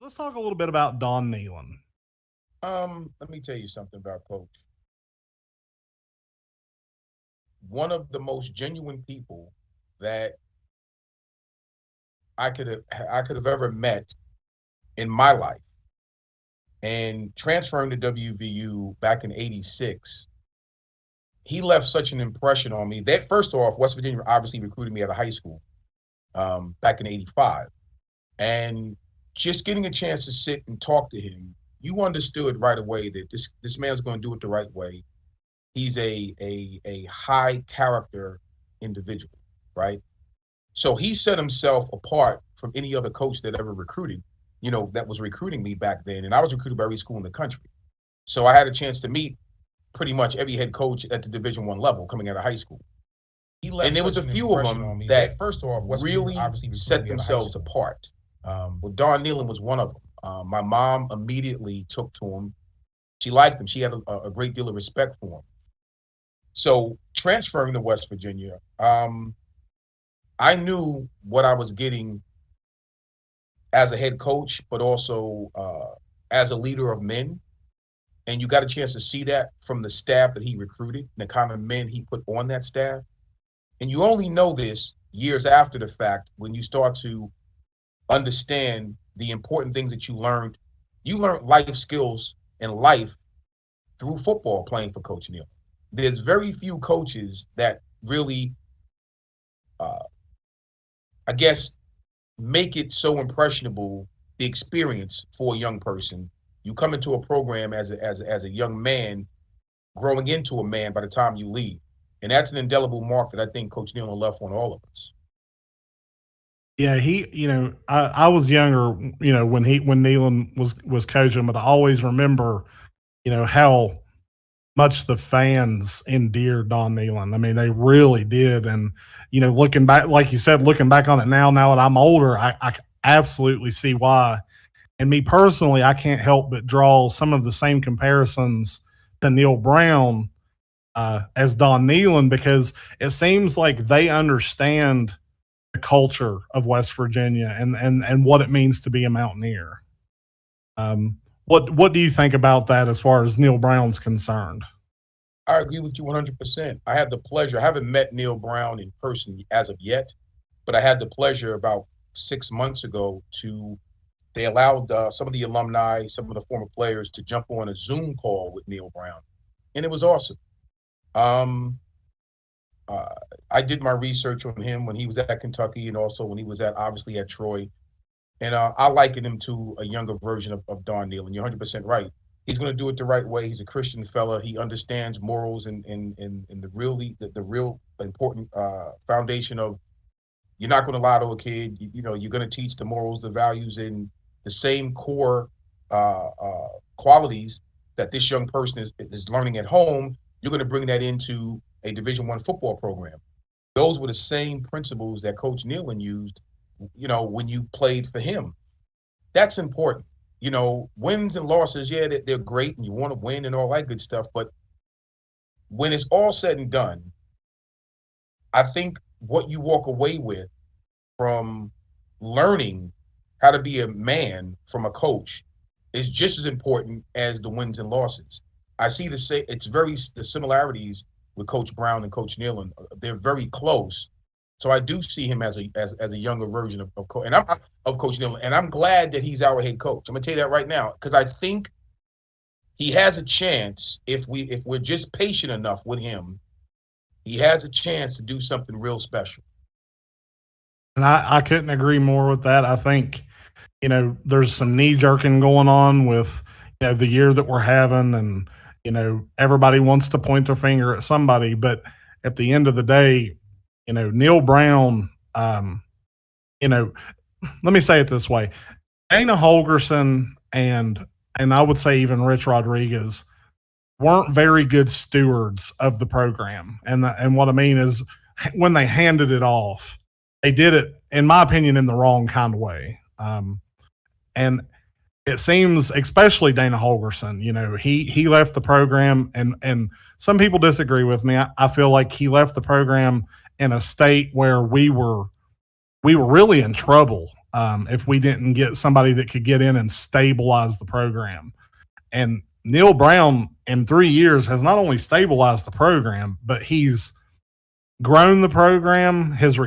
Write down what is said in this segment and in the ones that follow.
Let's talk a little bit about Don Nehlen. Let me tell you something about Coach. One of the most genuine people that I could have ever met in my life. And transferring to WVU back in '86, he left such an impression on me that, first off, West Virginia obviously recruited me out of high school back in '85. And just getting a chance to sit and talk to him, you understood right away that this man's going to do it the right way. He's a high character individual, right? So he set himself apart from any other coach that ever recruited, that was recruiting me back then. And I was recruited by every school in the country. So I had a chance to meet pretty much every head coach at the Division I level coming out of high school. And there was a few of them that, first off, really set themselves apart. Well, Don Nehlen was one of them. My mom immediately took to him. She liked him. She had a great deal of respect for him. So transferring to West Virginia, I knew what I was getting as a head coach, but also as a leader of men. And you got a chance to see that from the staff that he recruited and the kind of men he put on that staff. And you only know this years after the fact when you start to understand the important things that you learned. You learned life skills and life through football playing for Coach Neal. There's very few coaches that really, I guess, make it so impressionable, the experience for a young person. You come into a program as a young man, growing into a man by the time you leave. And that's an indelible mark that I think Coach Neal left on all of us. Yeah, I was younger, when Nehlen was coaching, but I always remember, how much the fans endeared Don Nehlen. I mean, they really did. And, looking back, like you said, looking back on it now that I'm older, I absolutely see why. And me personally, I can't help but draw some of the same comparisons to Neal Brown as Don Nehlen, because it seems like they understand the culture of West Virginia and what it means to be a Mountaineer. What do you think about that as far as Neal Brown's concerned? I agree with you 100%. I had the pleasure. I haven't met Neal Brown in person as of yet, but I had the pleasure about 6 months ago they allowed some of the alumni, some of the former players to jump on a Zoom call with Neal Brown, and it was awesome. I did my research on him when he was at Kentucky and also when he was obviously at Troy. And I liken him to a younger version of Don Nehlen. You're 100% right. He's going to do it the right way. He's a Christian fella. He understands morals and the real important foundation of, you're not going to lie to a kid. You're going to teach the morals, the values, and the same core qualities that this young person is learning at home. You're going to bring that into a Division I football program. Those were the same principles that Coach Nehlen used, when you played for him. That's important. Wins and losses, yeah, they're great, and you want to win and all that good stuff. But when it's all said and done, I think what you walk away with from learning how to be a man from a coach is just as important as the wins and losses. I see the similarities with Coach Brown and Coach Nehlen. They're very close. So I do see him as a younger version of Coach Nehlen, and I'm glad that he's our head coach. I'm gonna tell you that right now, because I think he has a chance, if we're just patient enough with him, he has a chance to do something real special. And I couldn't agree more with that. I think, there's some knee jerking going on with, the year that we're having, and, everybody wants to point their finger at somebody. But at the end of the day, Neal Brown, let me say it this way. Dana Holgorsen and I would say even Rich Rodriguez weren't very good stewards of the program. And what I mean is, when they handed it off, they did it, in my opinion, in the wrong kind of way. And it seems, especially Dana Holgorsen, he left the program, and some people disagree with me. I feel like he left the program in a state where we were really in trouble if we didn't get somebody that could get in and stabilize the program. And Neal Brown in 3 years has not only stabilized the program, but he's grown the program. His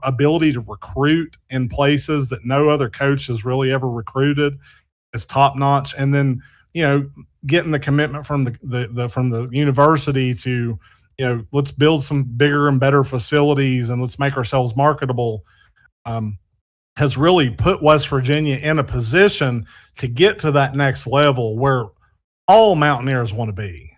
ability to recruit in places that no other coach has really ever recruited is top notch. And then, getting the commitment from the university to, let's build some bigger and better facilities and let's make ourselves marketable, has really put West Virginia in a position to get to that next level where all Mountaineers want to be.